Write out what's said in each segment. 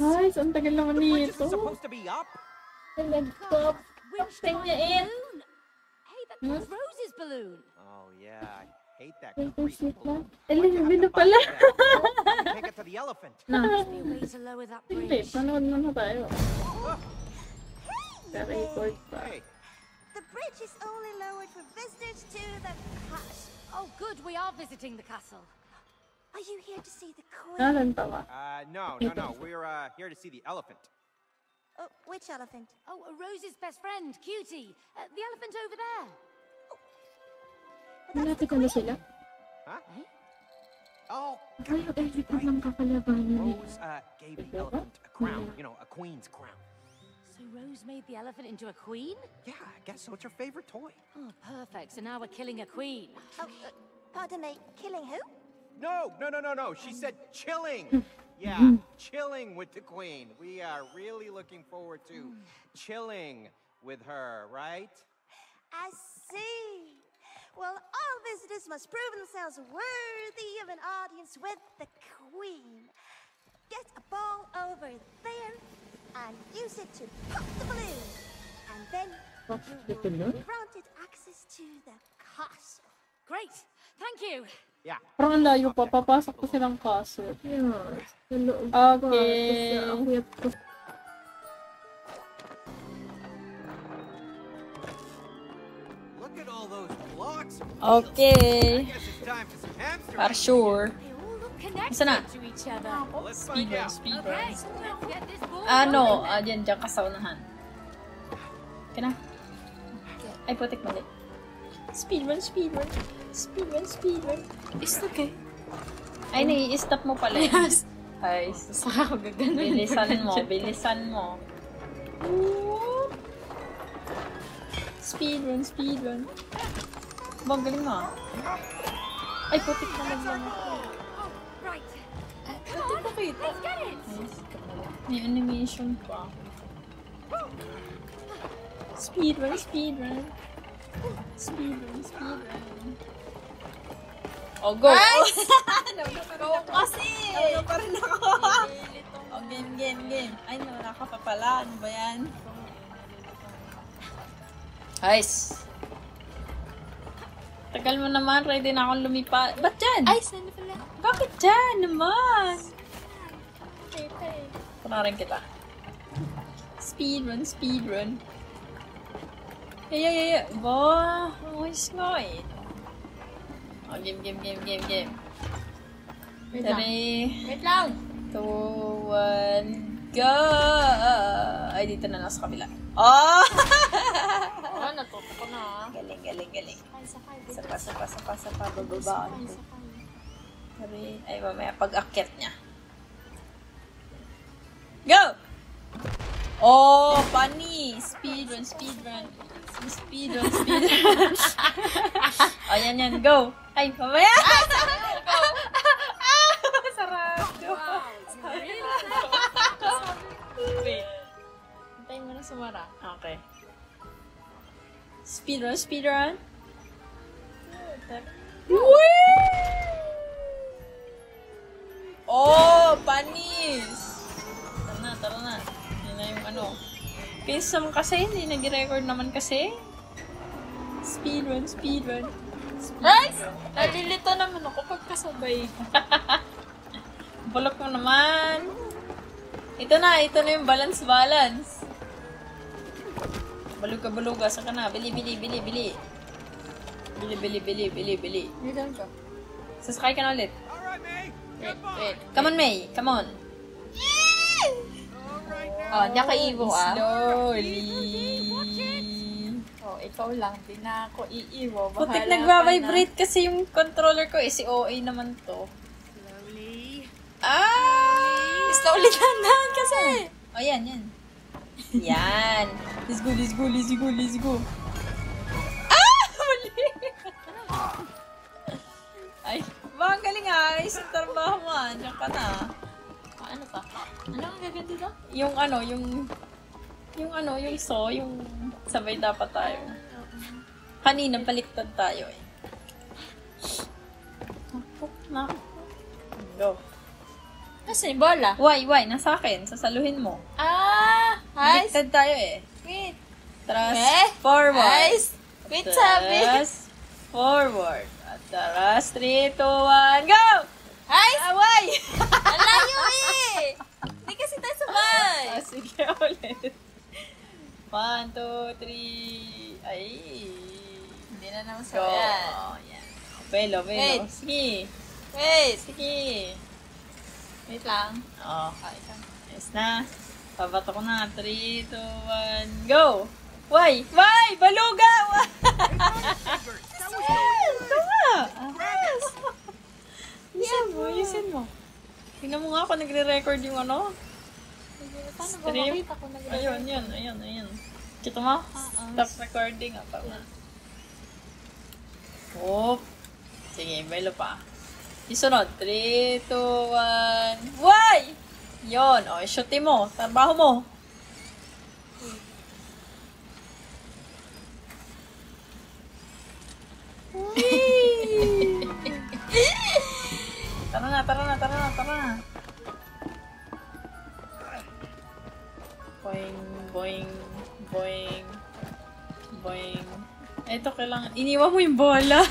Ay, ang tagal naman The bridge nito. isn't supposed to be up. Nag-pop. Pop-ting niya in. Hey, that's Rose's balloon. Oh yeah, I hate that Ay, creep. sweet lang. Why'd Ay, you have labi to na pala. bite that? Help me take it to the elephant. No. Must be a way to lower that Hindi, bridge. panood na tayo. Oh, Ka-record pa. hey, The bridge is only lowered for visitors to the castle. Oh, good, we are visiting the castle. Are you here to see the queen? Nalan pa ba? no. We're here to see the elephant. Oh, which elephant? Oh, Rose's best friend, Cutie. The elephant over there. Malapit na sila. Huh? Oh, Ay, ay, likod ng kakalabanan. Rose gave the elephant a crown. You know, a queen's crown. So Rose made the elephant into a queen? Yeah, I guess so. It's her favorite toy. Oh, perfect. So now we're killing a queen. Oh, pardon me, killing who? No. She said chilling. Yeah, chilling with the queen. We are really looking forward to chilling with her, right? I see. Well, all visitors must prove themselves worthy of an audience with the queen. Get a ball over there and use it to pop the balloon. And then you will be granted access to the castle. Great. Thank you. Yeah. Parang ang layo pa. Papasok pa silang kaso. Okay. Look at all those blocks. Okay. I guess it's time for some hamster. For sure. They all look connected Saan na? to each other. Let's find out. Okay, let's get this ball Ano? rolling. Diyan ka sa unahan. Kena? Ay, putik mali. Speedrun. It's okay. Ay, nai-stop mo pala. Yes. Ay, saka ako gaganon. Bilisan mo. Speedrun. Bang, galing mo. Ay, putik na lang. Oh, right. Come on, let's get it. May animation pa. Speedrun. Oh, go! Nice! Go kasi! Ano pa rin ako? Oh, game. Ay, nawala ka pa pala. Ano ba yan? Nice! Tagal mo naman. Ready na akong lumipa. Ba't dyan? Ay, saan na pala? Bakit dyan naman? Punarin kita. Speedrun. Yeah. Ba, ayos nga eh. Oh, game. Wait 3, lang. 2, 1, go! Ay, dito na lang sa kabila. Oh! Oh, natuto ko na. Galing. Sakay. Sapa, bababaan ko. Ay, mamaya pag-akyat niya. Go! Oh, funny! Speedrun. Oh, yan, go! Ay, mamaya! Sarado! Wait. Hintayin mo na sumara. Okay. Speedrun. Woo! Oh, panis! Tara na. Yan na yung ano. Pinsam kasi, hindi nag-record naman kasi. Speedrun. Guys! Nalilito naman ako pagkasabay. Bulok mo naman. Ito na yung balance. Baluga. Saan ka na? Bili. Bili. Dito ka. Sasakay ka na ulit. Alright, May. Wait. Come on, May. Come on. Oh, hindi ako iibo Slowly. Oh, ikaw lang. Di na ako iiwo. Putik nagva-vibrate kasi yung controller ko eh. Si OA naman to. Slowly. Slowly dahan kasi. Oh, yan. Yan. Let's go. Mali. Ay, baka galing ah. Isang trabaho mo ah. Diyan ka na. Ano pa? Ano ang gagawin dito? Yung sabay dapat tayo. Kanina, baliktad tayo eh. Go. Kasi bola. Why? Nasa akin. Sasaluhin mo. Ice. Baliktad tayo eh. Wait. Tras, forward. Ice. Wait, sabi. Tras, forward. At tras, 3, 2, 1, go! Ice. Why? Ang layo eh. Hindi kasi tayo sabay. Sige ulit. 1, 2, 3. Ay. Hindi na naman Go. sabay. Oh, yan. Velo. Wait. Sige. Wait. Sige. Wait lang. Oh, yes na. Pabato ko na. 3, 2, 1, go! Why? Baluga! Tama! Yusin mo. Tingnan mo nga ako nagre-record yung ano. Paano ba Stream? makita ko nag- Ayun. Kita mo? Stop recording. Tama. Oop. Sige, belo pa. Isunod. 3, 2, 1. Why? Yun. O, shoot mo. Trabaho mo. Tara na. Boing. Eto, kailangan. Iniwan mo yung bola.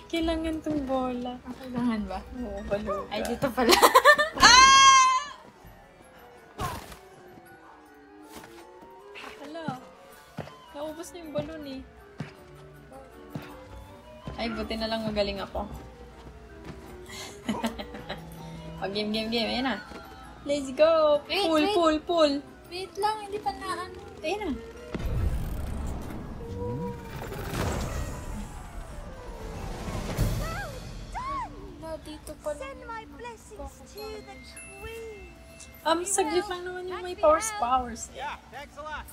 Kailangan tong bola. Kailangan ba? Oo, baluga. Ay, dito pala. Hala. Naubos na yung balon eh. Ay, buti na lang magaling ako. Game. Ayan na. Let's go. Wait, Pull. Wait lang, hindi pa na ano. Ayan na. Dito pala. Send my blessings to the queen. Saglit lang naman yung may powers. Yeah, thanks a lot.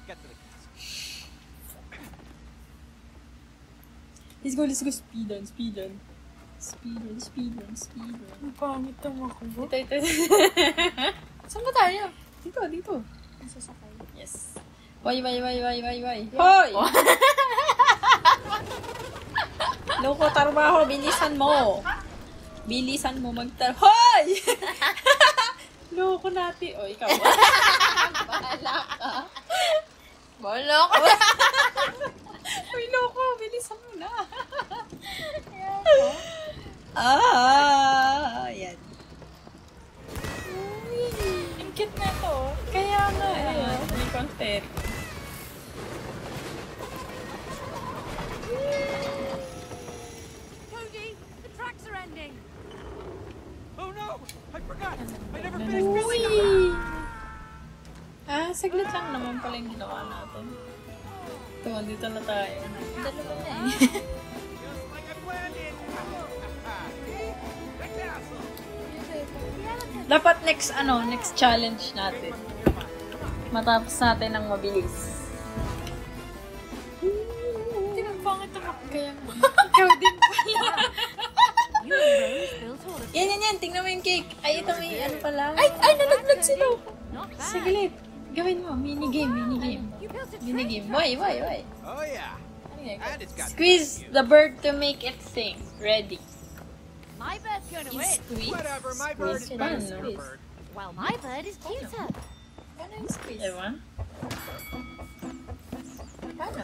Get to the castle. Let's go. Speed run. Ang pangit tumakbo. Ito. Saan ba tayo? Dito. Nasasakay. Yes. Why? Hoy! Loko, trabaho. Bilisan mo Hoy! Loko natin. O, ikaw. Bahala ka. Bahala ka. Uy, loko. Bilisan mo na. Yan. Ang cute na ito. Kaya nga eh. May content. Cody, the tracks are ending. Oh no! I forgot! I never finished filling Uy! them! Saglit lang naman pala yung ginawa natin. Ito, dito na tayo. Dalawa na eh. Just like I planned it! The castle! Dapat next challenge natin. Matapos natin ng mabilis. Hindi mo pangit tumakbo. Kaya nga. Ikaw din pala. You and Rose built all of Yan. Tingnan mo yung cake. Ay, ito may ano pala. Ay, nalaglag sila. not bad. Saglit. Gawin mo. Minigame. You built a Minigame. Why? Oh yeah! And it's got Squeeze the bird to make it sing. Ready. My bird's going to win. Squeeze. whatever, my bird is Squeeze better it than in. your bird. Well, my bird is cuter. Paano yung squeeze? Ewan. Paano?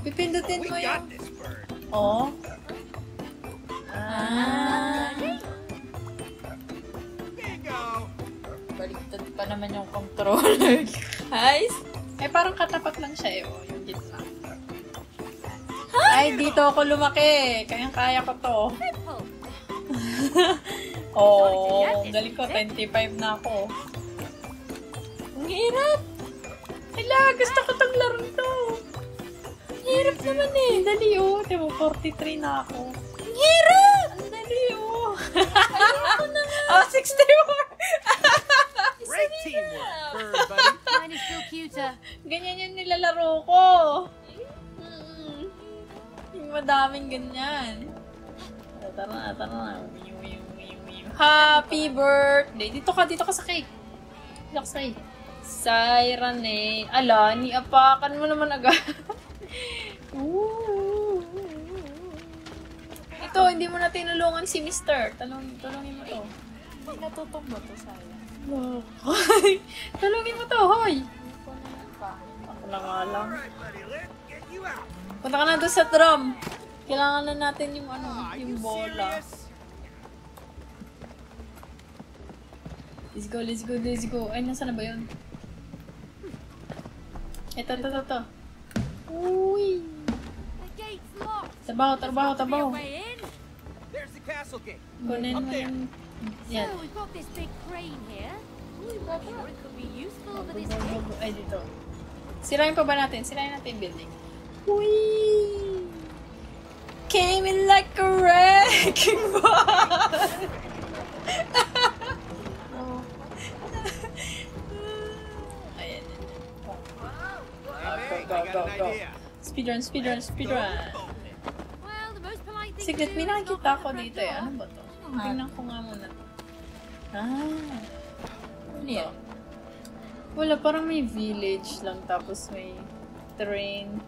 Pipindutin mo We got yung... this bird. Oh. Bingo! Baliktad pa naman yung controller. Guys. Eh, parang katapat lang siya eh. Oh, yung gitna. Ay, dito ako lumaki. Kaya ko to. Simple. Galing ko. 25 na ako. Ang hirap. Hala, gusto ko tong laro to. Ang hirap naman eh. Ang dali oh. Diba, 43 na ako. Ang hirap. Ang dali oh. Ayoko na nga. Oh, 64. Great teamwork, bird buddy. Mine is still cuter. Ganyan yung nilalaro ko. Yung madaming ganyan. Tara na. Happy birthday. Dito ka sa cake. Dito ka sa cake. Sairane. Ala, niapakan mo naman agad. Ito, hindi mo na tinulungan si Mr. Tulungin mo to. Hindi natutumbo to sayang. Hoy! Tulungin mo to, hoy! Ako na yung pangin. Ako na nga lang. Alright, buddy, let's get you out. Punta ka na doon sa drum. Kailangan na natin yung Are you yung bola. serious? Let's go, let's go, let's go. Ay, nasa na ba yun? Ito. Uy! The gate's locked. Trabaho. Be a way in. There's the castle gate. Kunin Up mo there. yung... Yan. So we've got this big crane here. I'm sure it could be useful for this Go. gate. Ay, dito. Sirain pa ba natin? Sirain natin yung building. Uy! Came in like a wrecking ball! Ayan. Hey, May, Go. I got an idea. Speedrun. Well, the most polite thing Siglit, to do may is knock nakikita on ako the front dito eh. door. Ano ba to? Tingnan ko nga muna. Ano yan? Wala, parang may village lang tapos may train.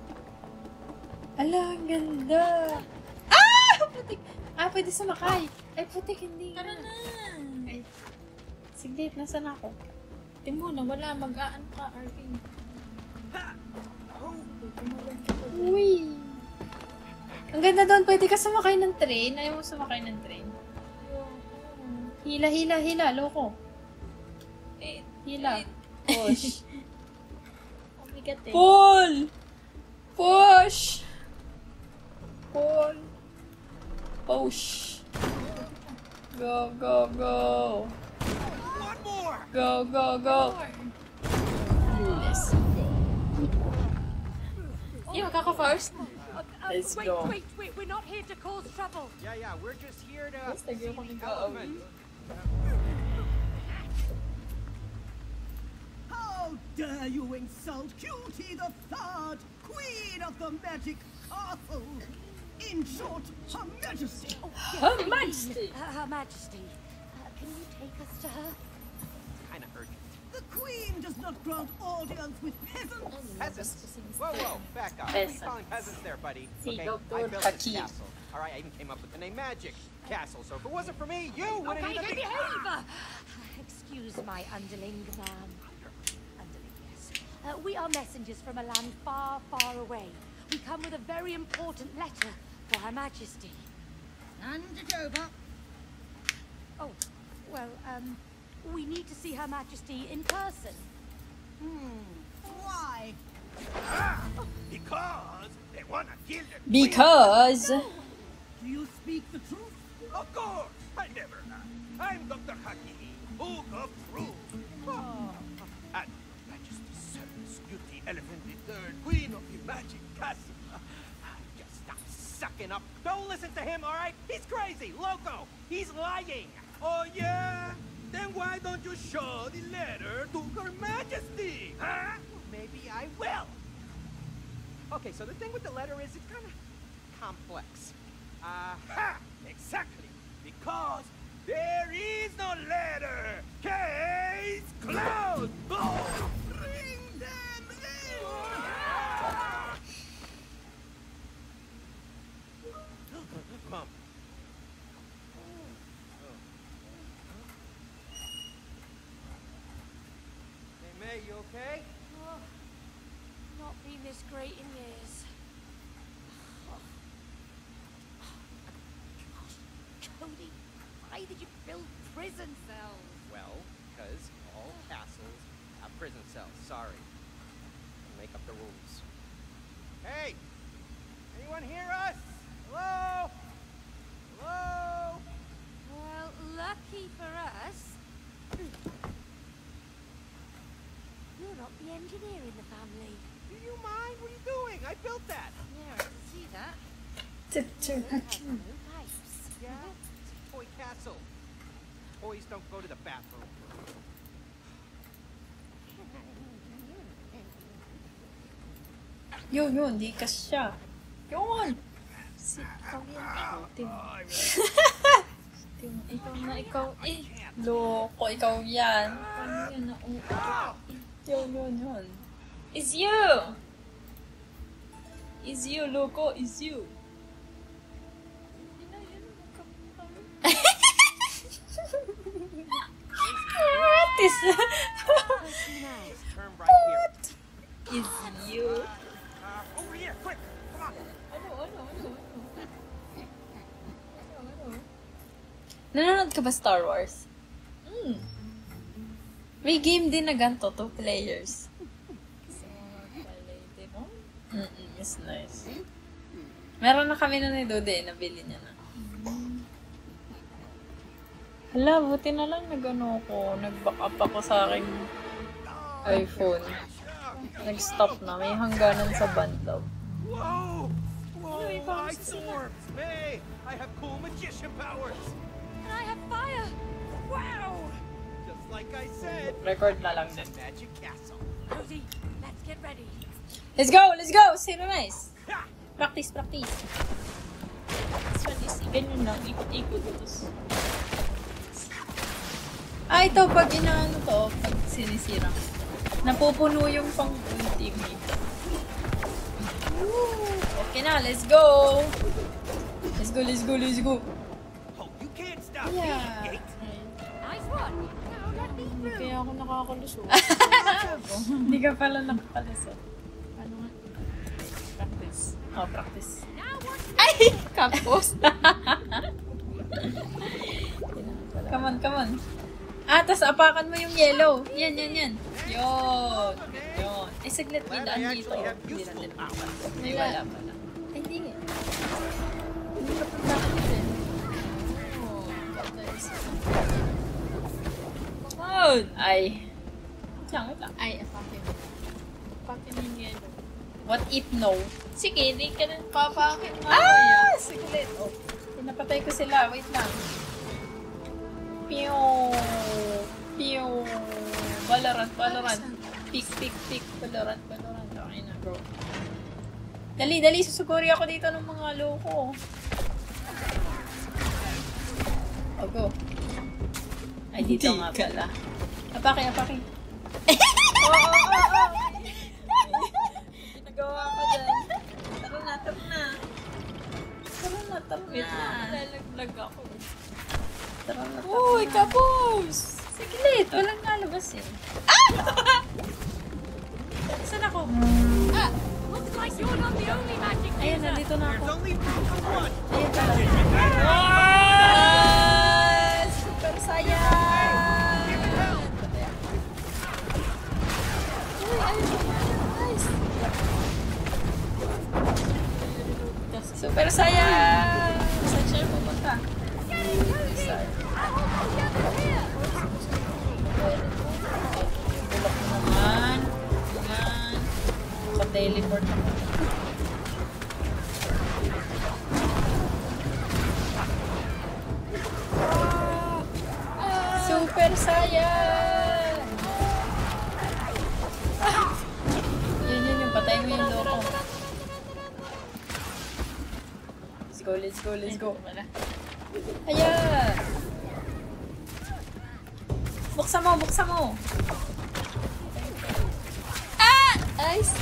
Ala, ang ganda! Ah! Putik! Ah, pwede sumakay! Ay, putik, hindi. Tara na! Ay, sige, nasan ako? Tingnan mo na, wala. Mag-aan ka, Arvin. Uy! Ang ganda doon, pwede ka sumakay ng train. Ayaw mo sumakay ng train. Hila, loko. Hila. Push. Pull! Push! Pull! Push! Go! One more. Go! Let's go. Yung kaka-first? Let's go. Wait, we're not here to cause trouble. Yeah, we're just here to Basta see yung the kami elephant. How dare you insult Cutie the Third, Queen of the Magic Castle? In short, Her Majesty. Her Majesty! Her Majesty, can you take us to her? Kind of urgent. The Queen does not grant audience with peasants. Peasants? Whoa, back up. What are you Peasants. calling peasants there, buddy? Si Okay, I Dr. built this Hakim. castle. All right, I even came up with the name Magic Castle. So if it wasn't for me, you wouldn't Okay, even be... behave! Excuse my underling, ma'am. Underling, yes. We are messengers from a land far, far away. We come with a very important letter for Her Majesty. Hand it over. Oh, well, we need to see Her Majesty in person. Why? Because they want to kill the Because... Do you speak the truth? Of course! I never lie. I'm Dr. Haki, Book of Truth. At Majesty's service, Beauty Elephant III, Queen of the Magic Castle. Just stop sucking up. Don't listen to him, all right? He's crazy, loco. He's lying. Oh, yeah? Then why don't you show the letter to Her Majesty? Huh? Maybe I will. Okay, so the thing with the letter is it's kind of complex. Aha! Exactly. Because there is no letter. Case closed. Oh! Bring them in! Mom. Hey, May, you okay? Oh, not been this great in years. Cody, why did you build prison cells? Well, because all castles have prison cells. Sorry. Make up the rules. Hey! Anyone hear us? Hello? Hello? Well, lucky for us, you're not the engineer in the family. Do you mind? What are you doing? I built that. Yeah, I can see that. Dr. It has Hakim. no pipes. Yeah? It's a toy castle. Toys don't go to the bathroom. Yun, di ka siya. Yun! Si, ikaw yan. Tim. Tim, ikaw eh. Loko, ikaw yan. Ano yan na? Yun. It's you! It's you, loko. It's you. Practice! Turn right here. Is you? Over here, quick! Come on! Nanonood ka ba Star Wars? May game din na ganito, 2 players. It's nice. Meron na kami na ni Dode, nabili niya na. Hala, buti na lang nag-back up ako sa aking iPhone. Nag-stop na, may hangganan sa band daw. Whoa! Whoa! Ice storms! May! I have cool magician powers! And I have fire. Wow! Just like I said, Record na lang din. Magic Castle. Rosie, let's get ready. Let's go! Let's go! Zero nice! Ha! Practice, practice. This one is ganyan lang. Ikot-ikot. Tapos... ito. Pag inaano to, pag sinisirang. Napupuno yung pang-ultimate. Okay na, let's go! Let's go, let's go, let's go! Oh, you can't stop Yeah. me, Gate. Nice one. Now let me through. Kaya ako nakakalusot. Hindi ka pala nakakalusot. Ano nga? Practice. Oh, practice. Now what? Ay! Kapos! Come on, come on. Tas apakan mo yung yellow. Yan, yan, yan. Yun. Yun. Saglit, may daan dito. Hindi natin apat. Ay, wala pala. Ay, hindi. Hindi ka pa bakit din. Oh, come on! Ay. Wait lang. Ay, apakin. Apakin yung yellow. What if no? Sige, hindi ka na papakin. Saglit. Oh. Pinapatay ko sila. Wait lang. Pew! Pew! Valorant, Valorant. Pick, pick, pick. Valorant, Valorant. Okay na, bro. Dali, dali. Susuguri ako dito ng mga loko. Oh, go. Ay, dito nga pala. Apake, apake. Oh! Ginagawa ko dyan. Tara na, tara na. Tara na, tara na. Lalaglag ako. Tara na, tara na. Uy, kapos! Saglit, walang nalabas eh. Saan ako? Looks like you're not the only magic Ayan, user. nandito na ako. There's only room for one. Ayan pala. Super saya! Uy, ayun. Nice. Super saya! Saan siya pupunta? Bulak mo naman. Ayan. Ka-teleport ako. Super saya! Yun, yung patay mo yung loko. Let's go, let's go, let's go. Ayan! Buksan mo, buksan mo! Nice!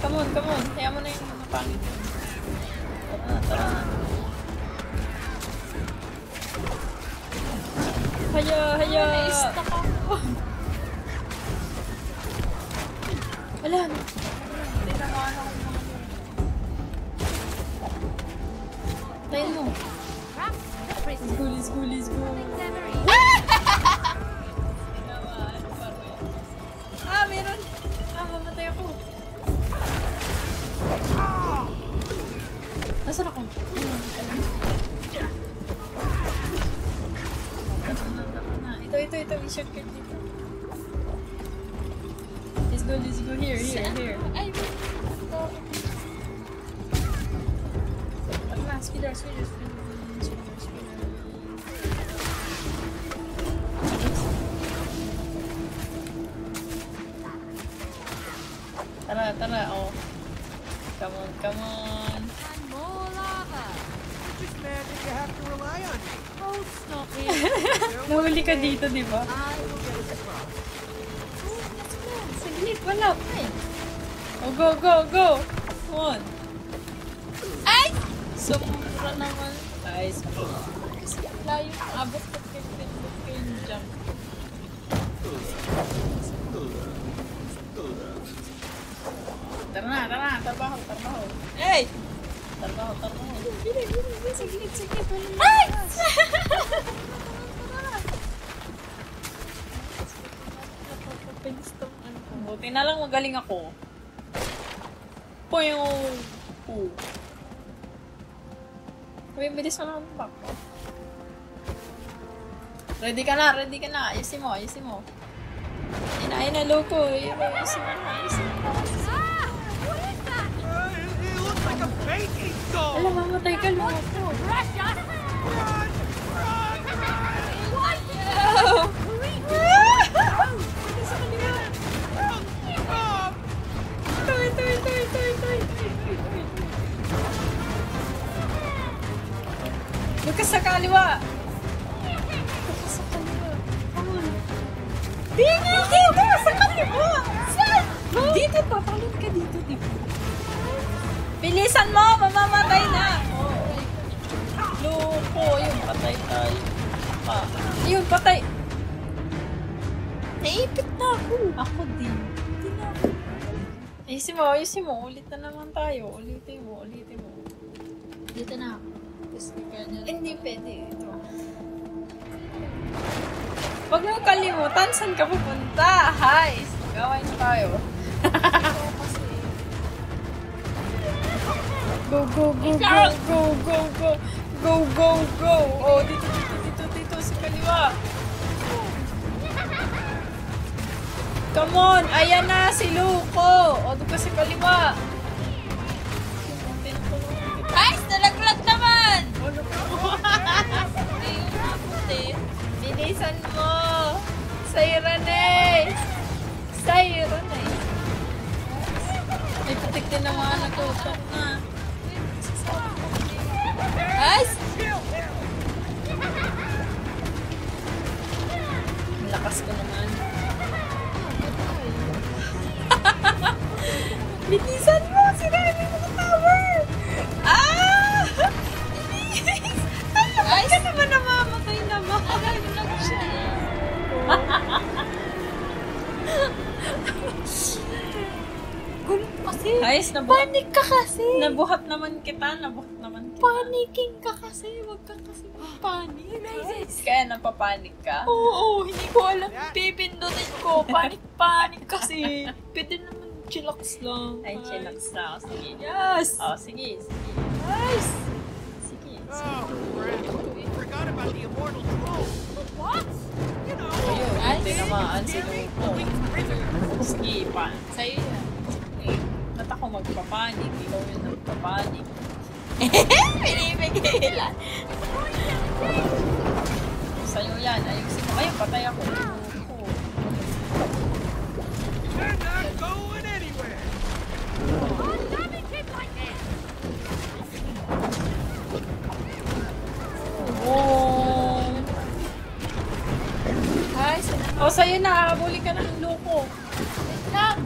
Come on, come on. Kaya mo na yung mga pangit. Tara na, tara na. Haya, haya! Na-stuck ako. Wala na. Hindi na maano ko mga tayo mo. Let's go, let's go, let's go. Meron. Mamatay ako. Nasaan ako? Ito. May shortcut dito. Let's go. Here. Ay, speeder. Tara. Oh. Come on. And more lava. Just magic you have to rely on me. Oh, stop it. Nahuli ka dito, di ba? I will get us across. Saglit, wala pa eh. Oh, go. Come on. Ay! Sumura naman. Nice. Layo yung abot ko kay jump. Tara na. Trabaho. Hey! Trabaho. Sige. Ay! Buti na lang magaling ako. Yung... Uy, bilis na lang ang back ko. Ready ka na. Ayusin mo. Ayun na, loko. Ayusin mo na. Ah! What is that? It looks like a baking doll! Alam, mamatay ka, loko. Precious! Run! What? Lukas sa kaliwa! Come on. Dito! Sa kaliwa! Saan? Dito, papalun ka dito, di ba? Bilisan mo! Mamamatay na! Loko! Yun, patay tayo. Yun, patay! Naipit na ako! Ako din. Hindi na ako. Ayusin mo. Ulit na naman tayo. Ulitin mo. Dito na ako. Hindi pwede. Ito. Huwag mo kalimutan saan ka pupunta. Hi! Gawin na tayo. Go. Oh, dito sa kaliwa. Come on! Ayan na si Luko! O, doon ka sa kaliwa. Guys, nalaglag naman! Bilisan mo! Sayranes! May putik din ang mga nagutok na. Guys! Ang lakas ko naman. Bilisan mo! Sirain mo mga tower! Bilis! Guys! Ka naman namamatay naman. Nalaglag siya. Gulo kasi. Guys, Panik ka kasi. nabuhat naman kita. Paniking ka kasi. Huwag ka kasi panik. Kaya napapanik ka? Oo, hindi ko alam. Pipindutin ko. Panik kasi. Pwede naman chillax lang. Ay, chillax na ako. Sige. Yes! Oh, sige. Guys! Sige. Oh, crap. We forgot about the immortal troll. What? You know, Ayun, Guys, tinamaan si Jerry, Luko. Wing's prisoner. Sige, sa'yo yan. Eh, ba't ako magpapanik? Ikaw yung nagpapanik. Pinipigilan. Sa'yo yan. Ayusin mo. Ayun, patay ako. Luko. They're not going anywhere. Oh, damn it, kid like this! Oh. Guys, Oh, sa'yo na. Habulin ka ng Luko. wait lang.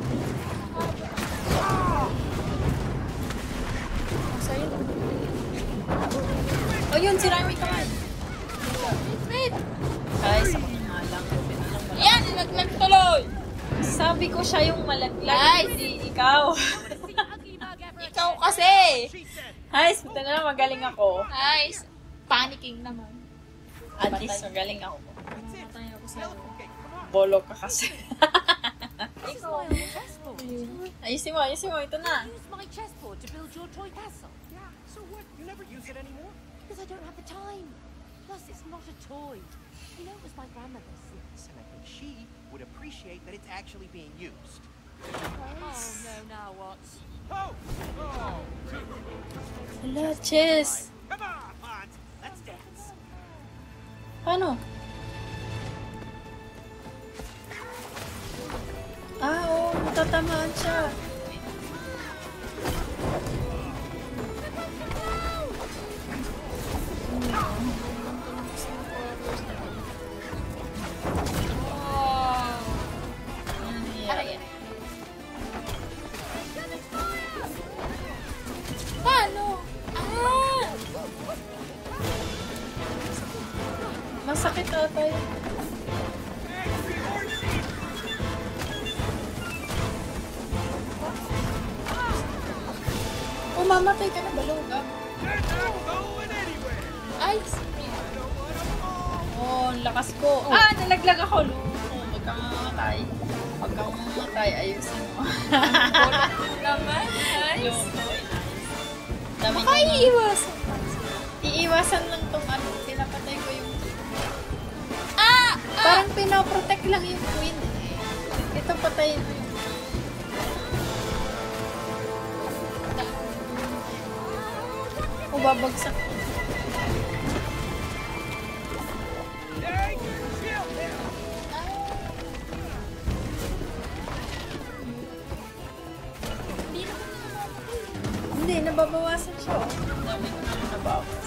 Sa'yo na. Oh, yun. Sira yung kamay. Wait. Guys, ako na nga lang. Pinalang malaki. Yan, nilaglag tuloy. Sabi ko siya yung malaglag. Guys! Hindi ikaw. Ikaw kasi. She said, Guys, buta na lang magaling ako. Guys, panicking naman. At least magaling ako. that's it. Skeleton cake, come on. Bolo ka kasi. This is my old chessboard. Ayusin mo. Ito na. Use my chessboard to build your toy castle. Yeah, so what? You never use it anymore? Because I don't have the time. Plus, it's not a toy. You know, it was my grandmother's. And I think she would appreciate that it's actually being used. Oh, no, now what? Oh! Oh! Hala, chess. Come on, Hans! Let's dance! Paano? Oo, matatamaan siya. Paano? Ah! Masakit ata yun. Mamatay ka na, balog ah. They're not going anywhere. Ay, oh, ang lakas ko. Ah, nalaglag ako. Loko, wag kang mamatay. Wag kang mamatay, ayusin mo. Naman, nice. Loko, dami baka iiwasan. Iiwasan lang tong ano, pinapatay ko yung... Parang pinaprotect lang yung queen eh. Ito patayin mo yung... O babagsak ko. Hey, chill him. Hindi, nababawasan siya. Oh. Ang dami ko naman nabawas.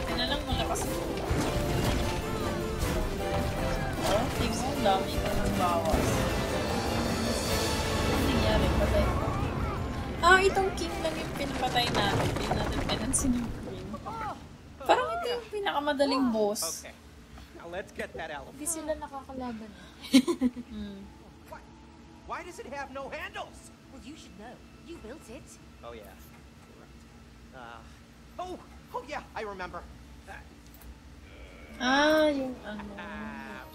Kaya lang malakas ko. Oh, tingnan mo, ang dami ko nabawas. Ano nangyari? Patay ko. Itong king lang yung pinapatay natin. Hindi natin pinansin yung queen. Parang ito yung pinakamadaling boss. Okay. Now let's get that elephant. Hindi sila nakakalaban. What? Why does it have no handles? Well, you should know. You built it. Oh yeah. You're right. Oh yeah, I remember. Yung ano.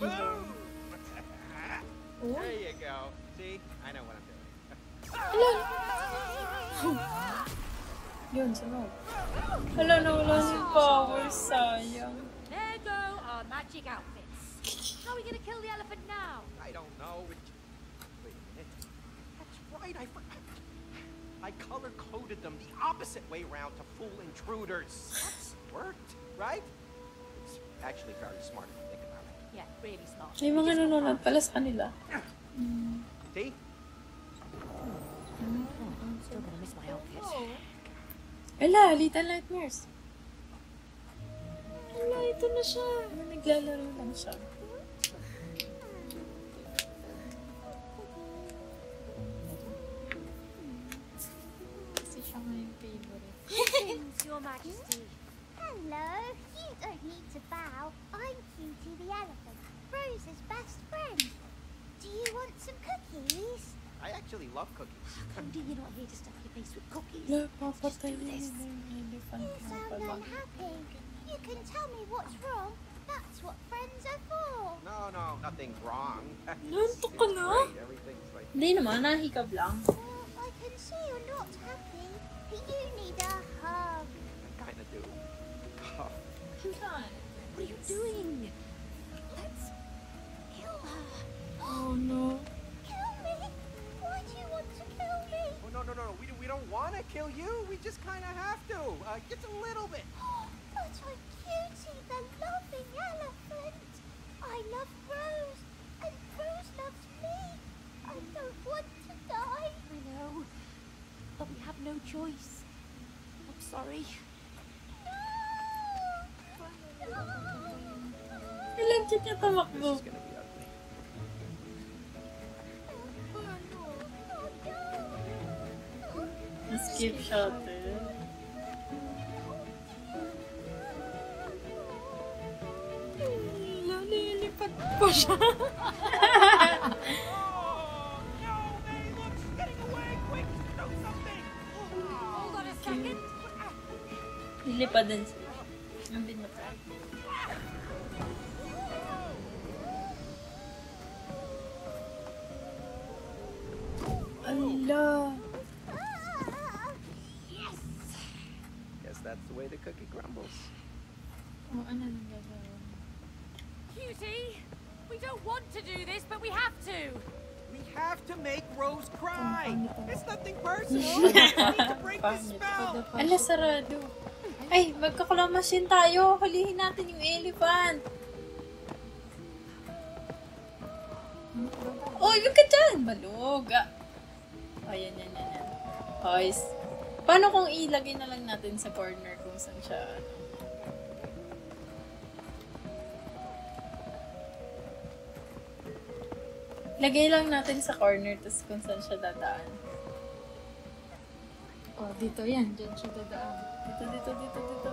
Boom! Oh. There you go. See? I know what I'm doing. Yun, sunod. Hala, nawala na yung power. Sayang. There go our magic outfits. How are we gonna kill the elephant now? I don't know. Wait a minute. That's right. I color-coded them the opposite way around to fool intruders. That's worked, right? It's actually very smart if you think about it. Yeah, really smart. May mga nanonood pala sa kanila. See? I'm still gonna miss my outfit. Hala, Little Nightmares. Hala, ito na siya. Naglalaro lang siya. Kasi siya nga yung favorite. Greetings, Your Majesty. Hello, you don't need to bow. I'm Cutie the elephant, Rose's best friend. Do you want some cookies? I actually love cookies. Cody, you're not here to stuff your face with cookies. Hala, papatay na this. yung elephant You na sound pala. unhappy. You can tell me what's wrong. That's what friends are for. No, nothing's wrong. Nantok ka na? Great, everything's like... Hindi naman, nahikab lang. I can see you're not happy. You need a hug. I kinda do. Oh, What are you doing? Let's kill her. Oh no. Kill me? Why do you want to kill me? oh no. We don't want to kill you. We just kind of have to. Just a little bit. But I'm Cutie, the loving elephant. I love Rose, and Rose loves me. I don't want to die. I know, but we have no choice. I'm sorry. Ilan siya niya tamakbo? This is gonna be ugly. Skip shot eh. Nalilipad pa siya. Oh no, May! Look, she's getting away! Quick, do something! Hold on a second. Nilipad din siya. Ang binatay. Ala. Guess that's the way the cookie crumbles. Oh, ano nang gagawin? Cutie, we don't want to do this, but we have to. We have to make Rose cry. It's nothing personal. We just need to break the spell. Ala, sarado. Ay, magkakalamasin tayo. Hulihin natin yung elephant. Oh, yun ka dyan. Balog. Oh, yan. Guys, paano kung ilagay na lang natin sa corner kung saan siya, ano? Lagay lang natin sa corner, tapos kung saan siya dadaan. Oh, dito yan. Diyan siya dadaan. Dito.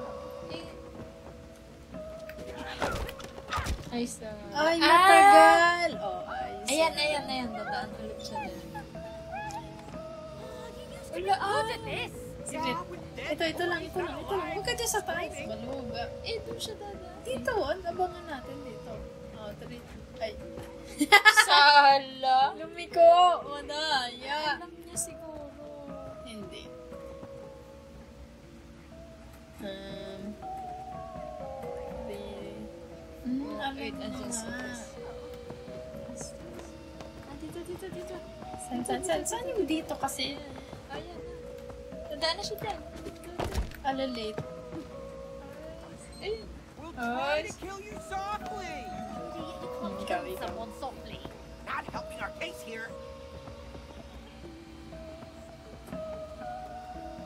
Ayos na. Ay, matagal! Oh, ayos. Ayan. Dadaan ulit siya din. Wala, Look at this! Sige. Ito lang. Huwag ka dyan sa taas. Maluga. Doon siya dadaan. Dito, abangan natin dito. Oh, 3. Ay. Sala. Lumiko! Madaya! Alam niya siguro. Hindi. Wait, andyan sa taas. Dito. Saan yung dito kasi? Ayan na. Dadaan na siya dyan. Late. Ayun. We'll try to kill you softly. Ikaw. Someone softly. Not helping our case here.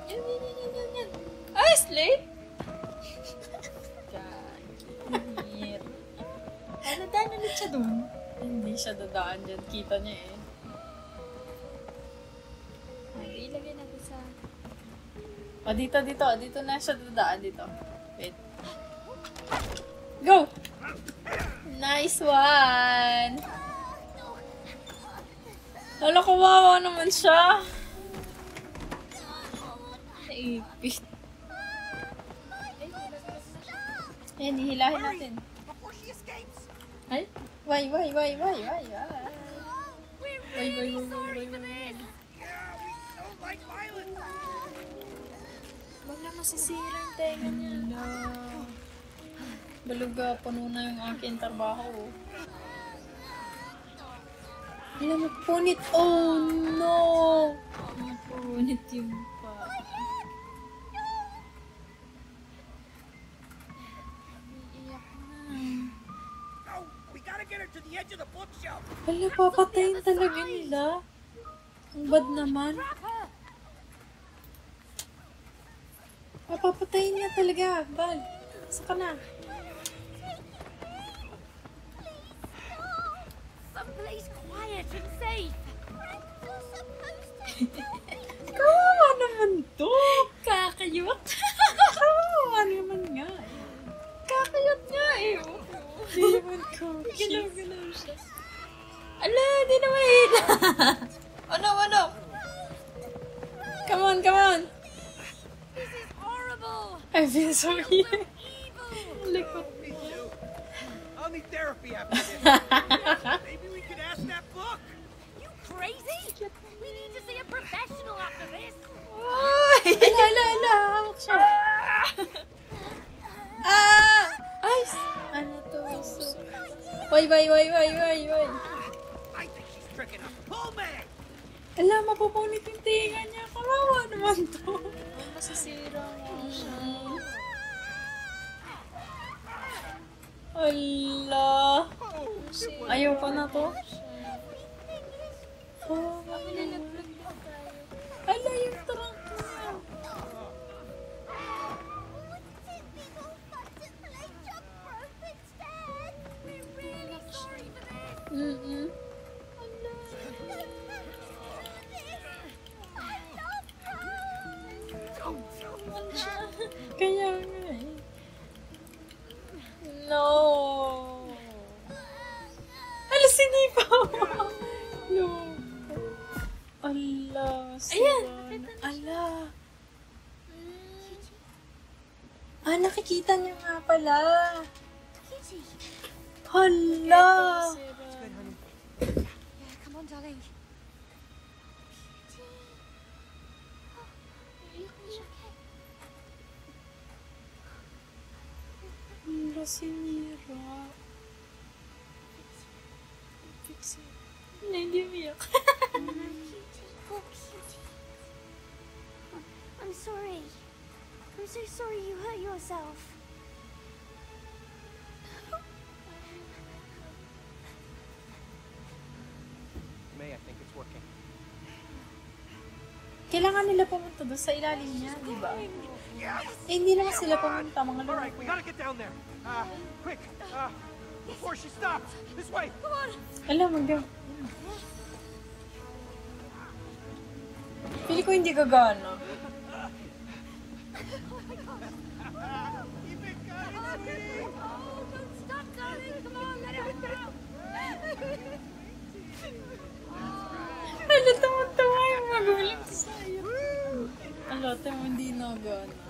Yan. Ay, Slay! Gagir. Dadaan ulit siya doon. Hindi siya dadaan dyan. Kita niya eh. Ilagay natin sa... Dito. Dito na siya dadaan dito. Wait. Go! Nice one! Hala, kawawa naman siya. Naipit. Ayan, hihilahin natin. Before she escapes. Ay? Why? We're really sorry for this! Yeah, we don't like violence. Wala masisira yung tenga niya. Baluga, puno na yung aking trabaho. Alam mo, punit. Oh, no! Mapunit yung pa. Iiyak na. No, we gotta get her to the edge of the bookshelf. Hala, papatayin talaga nila. Ang bad naman. Papatayin niya talaga. Bal, saka na. Someplace quiet and safe! Kawawa naman to. Kakayot. Kawawa naman nga eh. Kakayot nga eh. Hindi naman ko. Galaw siya. Ala, di na mahila. Ano? Come on. This is horrible! I feel so Feels weird. so evil! Likod. Me too. I'll need therapy after this. Maybe we could ask that book. You crazy? We need to see a professional after this! Ala. Hawak siya. Ay! Ano to? Why? I think she's tricking us. Pull me! Ala, mapupunit yung tinga niya. Kawawa naman to. Masisira nga siya. Ala. Oh, Ayaw ko na to. Nilalaglag na tayo. Ala, yung trunk niya. We're really sorry for this! Mm-mm. Kaya nga eh. No. Ala, sinipaw. No. Ala, Ayan. Ala. Nakikita niya nga pala. Hala. Yeah, come on, darling. Hala, sinira. Hindi umiyak. I'm sorry. I'm so sorry you hurt yourself. May, I think it's working. Kailangan nila pumunta doon sa ilalim niya, di ba? Eh, hindi naman sila pumunta, mga All right, lolo. we gotta get down there. Quick. Before she stops. This way. Come on. Alam, Pili ko hindi gagana. Keep it going, sweetie. Oh, don't stop, darling. Come on, let it go. Ano, tawa yung magulang sa'yo. Ano, tayo hindi nagana.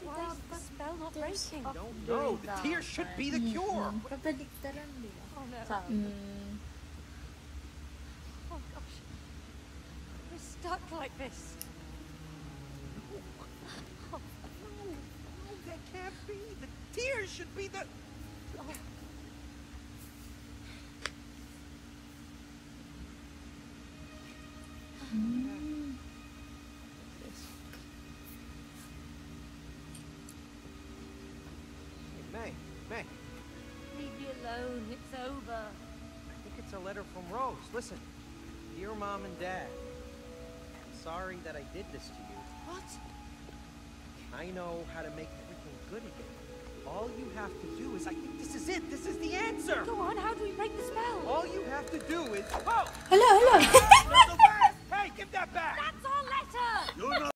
Why is the spell not breaking? Don't know. The tears should be the cure. Kabaliktaran, di ba? Oh no. Oh gosh. We're stuck like this. No, that can't be. The tears should be the... Hey, May. Leave me alone. It's over. I think it's a letter from Rose. Listen. Dear Mom and Dad, I'm sorry that I did this to you. What? I know how to make everything good again. All you have to do is... I think this is it. This is the answer. Go on. How do we break the spell? All you have to do is... Whoa! Hala! Not so fast! Hey, give that back! That's our letter. You're not